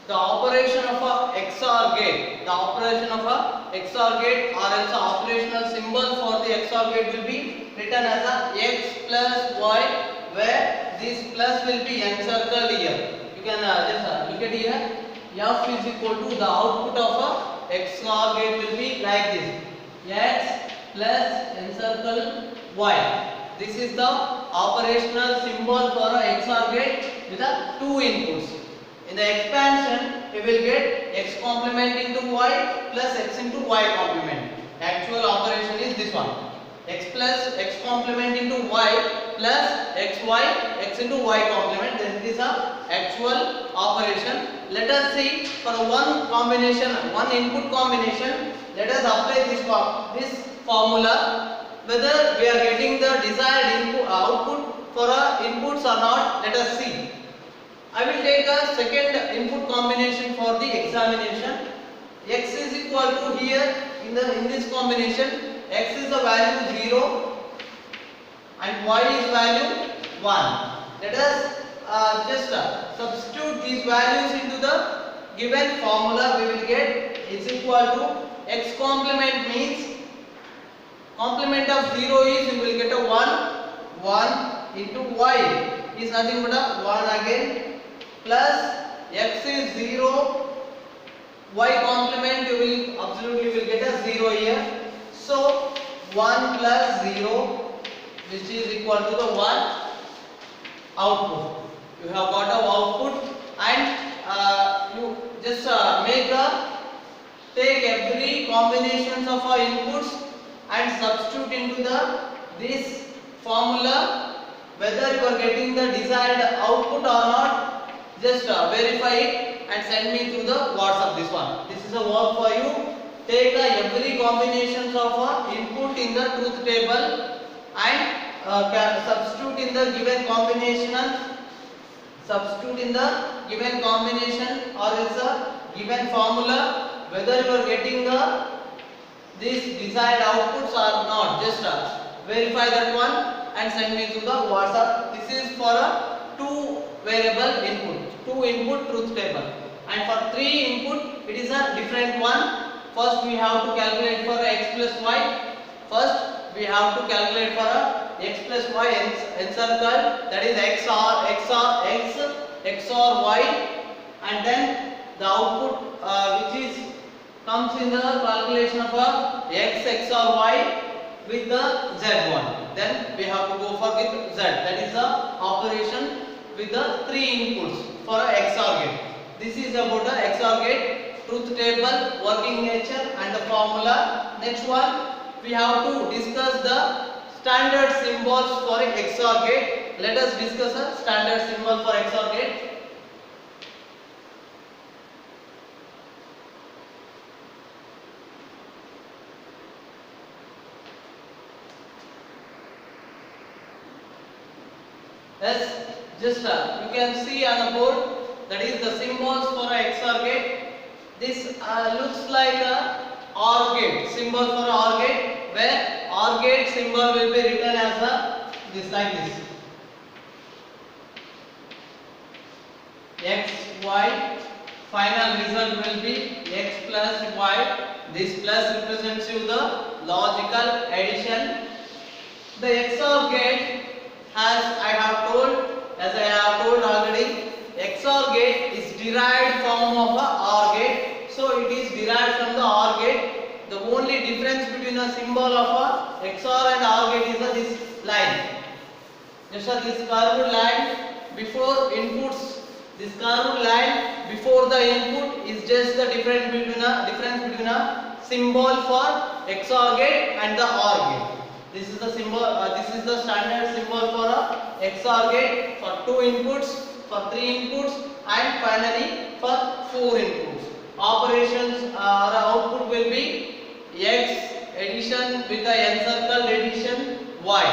the operation of a XOR gate, the operation of a XOR gate or else the operational symbol for the XOR gate will be written as a X plus Y, where this plus will be encircled here. You can just look at here. F is equal to the output of a XOR gate will be like this: X plus encircle Y. This is the operational symbol for a XOR gate with the two inputs. In the expansion, we will get x complement into y plus x into y complement. Actual operation is this one: x plus x complement into y plus xy x into y complement. This is a actual operation. Let us see for one combination, one input combination. Let us apply this formula. Whether we are getting the desired input output for our inputs or not, let us see. I will take a second input combination for the examination. X is equal to here in this combination. X is the value 0 and y is value 1. Let us just substitute these values into the given formula. We will get is equal to x complement means complement of 0 is you will get a 1 into y is nothing but a 1 again, plus x is 0, y complement you will absolutely get a 0 here. So 1 plus 0, which is equal to the 1 output. You have got a output, and you just take every combinations of our inputs and substitute into this formula. Whether you are getting the desired output or not, just verify it and send me through the WhatsApp. This one. This is a work for you. Take every combinations of input in the truth table and substitute in the given combination. Substitute in the given combination or else a given formula. Whether you are getting these desired outputs or not, just verify that one and send me through the WhatsApp. This is for a 2 variable input, 2 input truth table, and for 3 input it is a different one. First we have to calculate for x plus y. First we have to calculate for x plus y encircle, that is x or y, and then the output which is comes in the calculation of x or y with the z1. Then we have to go for with z. That is the operation with the 3 inputs for a XOR gate. This is about the XOR gate, truth table, working nature and the formula. Next one, we have to discuss the standard symbols for a XOR gate. Let us discuss a standard symbol for XOR gate. Yes, just you can see on the board, that is the symbols for a XOR gate. This looks like a OR gate, symbol for a OR gate, where OR gate symbol will be written as this, like this: x, y, final result will be x plus y. This plus represents you the logical addition. The XOR gate, as I have told already, XOR gate is derived form of a OR gate. So it is derived from the OR gate. The only difference between a symbol of a XOR and OR gate is this line. Just this curved line before inputs. This curved line before the input is just the difference between a symbol for XOR gate and the OR gate. This is the symbol. This is the standard symbol for a XOR gate for 2 inputs, for 3 inputs, and finally for 4 inputs. Operations or output will be x addition with the encircled addition y.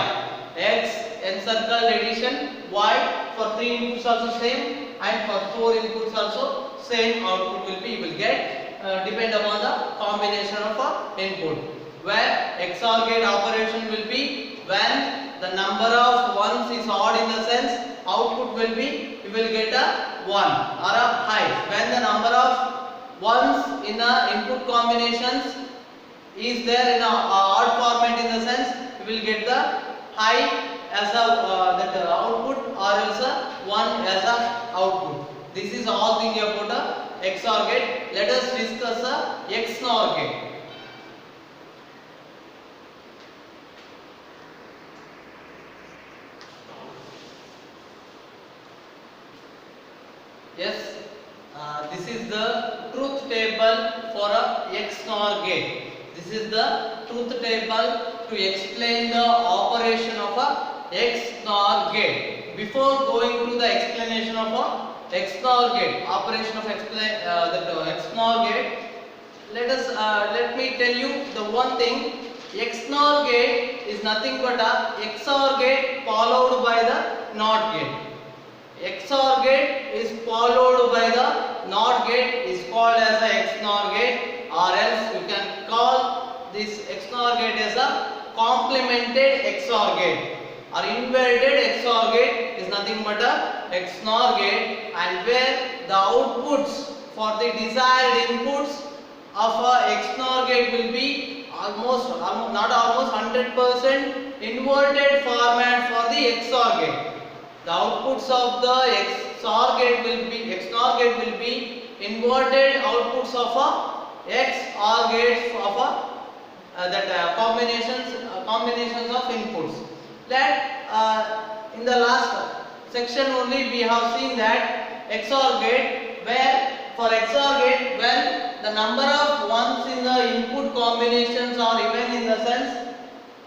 X encircled addition y. For 3 inputs also same, and for 4 inputs also same output will be. You will get depend upon the combination of input. Where XOR gate operation will be when the number of ones is odd, in the sense output will be, you will get a 1 or a high. When the number of ones in the input combinations is there in a odd format, in the sense you will get the high as a output, or else a 1 as a output. This is all thing about a XOR gate. Let us discuss a XNOR gate. Yes, this is the truth table for a XNOR gate. This is the truth table to explain the operation of a XNOR gate. Before going to the explanation of a XNOR gate, operation of XNOR gate, let me tell you the one thing. XNOR gate is nothing but a XOR gate followed by the NOT gate. XOR gate is followed by the NOT gate, is called as a XNOR gate, or else you can call this XNOR gate as a complemented XOR gate, or inverted XOR gate is nothing but a XNOR gate, and where the outputs for the desired inputs of a XNOR gate will be not almost 100% inverted format for the XOR gate. The outputs of the XOR gate will be inverted outputs of a XOR gates of a combinations of inputs. That in the last section only we have seen that XOR gate, where for XOR gate, when the number of ones in the input combinations are even, in the sense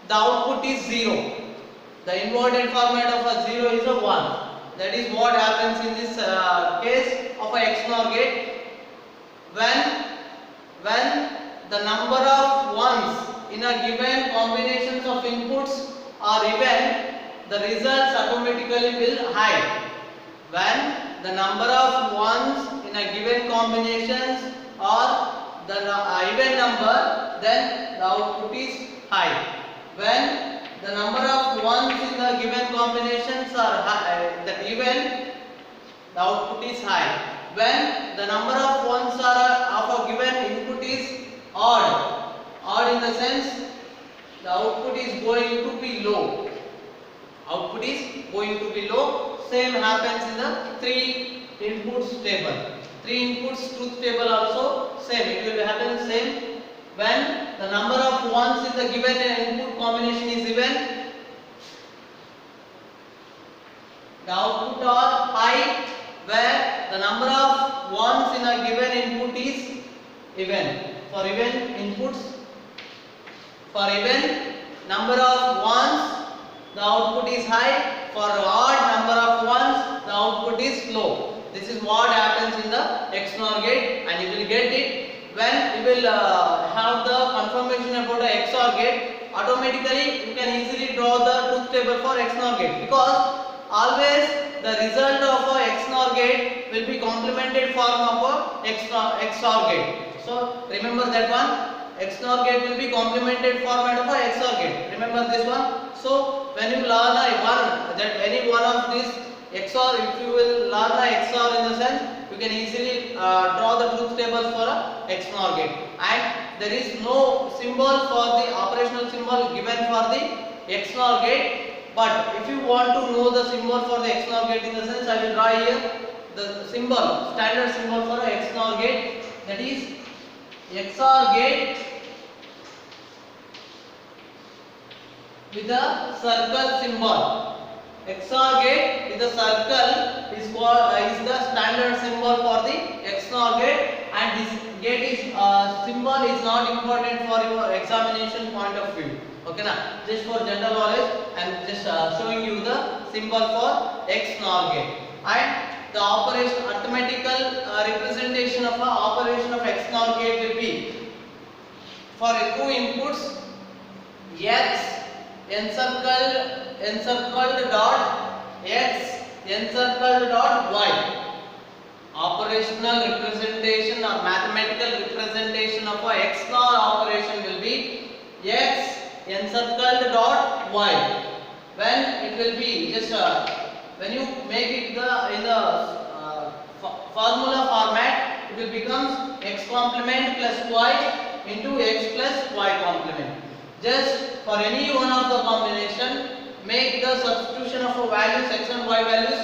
the output is 0. The inverted format of a 0 is a 1. That is what happens in this case of a XNOR gate. When the number of ones in a given combinations of inputs are even, the results automatically will high. When the number of ones in a given combinations are the even number, then the output is high. When the number of ones in the given combinations are high, that even, the output is high. When the number of ones of a given input is odd in the sense the output is going to be low. Output is going to be low. Same happens in the 3 inputs table. 3 inputs truth table also same. It will happen same. When the number of ones in the given input combination is even, the output are high. Where the number of ones in a given input is even. For even inputs, for even number of ones, the output is high. For odd number of ones, the output is low. This is what happens in the XNOR gate, and you will get it when you will have the confirmation about a XOR gate. Automatically you can easily draw the truth table for XNOR gate, because always the result of a XNOR gate will be complemented form of a XOR gate. So remember that one. XNOR gate will be complemented format of a XOR gate. Remember this one. So when you learn any one of these XOR, if you will learn a XOR, in the sense you can easily draw the truth tables for a XNOR gate, and there is no symbol for the operational symbol given for the XNOR gate. But if you want to know the symbol for the XNOR gate, in the sense I will draw here the symbol, standard symbol for a XNOR gate, that is XOR gate with a circle symbol. XOR gate with a circle is the standard symbol for the XNOR gate, and this gate is symbol is not important for your examination point of view. Okay na? Just for general knowledge, I am just showing you the symbol for XNOR gate. And the operation, arithmetical representation of an operation of XNOR gate will be, for 2 inputs, X encircled dot X encircled dot Y. Operational representation or mathematical representation of a XNOR operation will be X encircled dot Y. When it will be just when you make it in the formula format, it will becomes x complement plus y into x plus y complement. Just for any one of the combination, make the substitution of a values x and y values.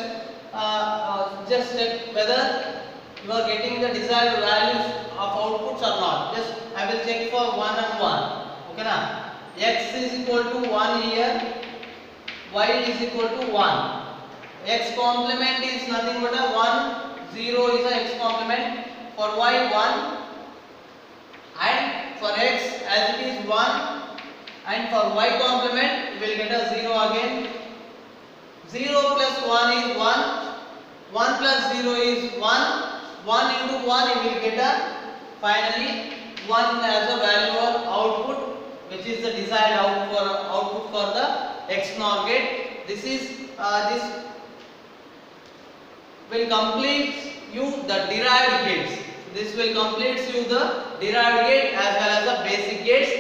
Just check whether you are getting the desired values of outputs or not. Just I will check for 1 and 1. Okay na? X is equal to 1 here, y is equal to 1. X complement is nothing but a 1, 0 is a x complement. For y 1, and for x as it is 1, and for y complement we will get a 0 again. 0 plus 1 is 1, 1 plus 0 is 1, 1 into 1 you will get a finally 1 as a value of output, which is the desired output for the XNOR gate. This will complete you the derived gates. This will complete you the derived gate as well as the basic gates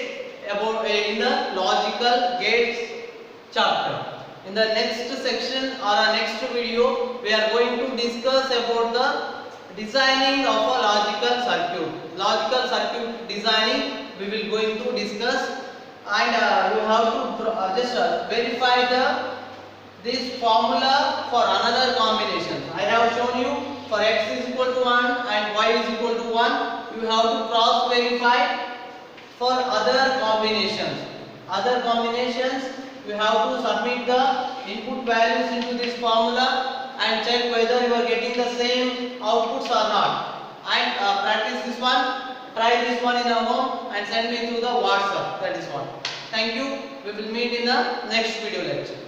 about in the logical gates chapter. In the next section or our next video, we are going to discuss about the designing of a logical circuit. Logical circuit designing we will going to discuss, and you have to just verify this formula for another combination. I have shown you for x is equal to 1 and y is equal to 1. You have to cross verify for other combinations. Other combinations you have to submit the input values into this formula and check whether you are getting the same outputs or not. And practice this one. Try this one in your home and send me through the WhatsApp. That is one. Thank you. We will meet in the next video lecture.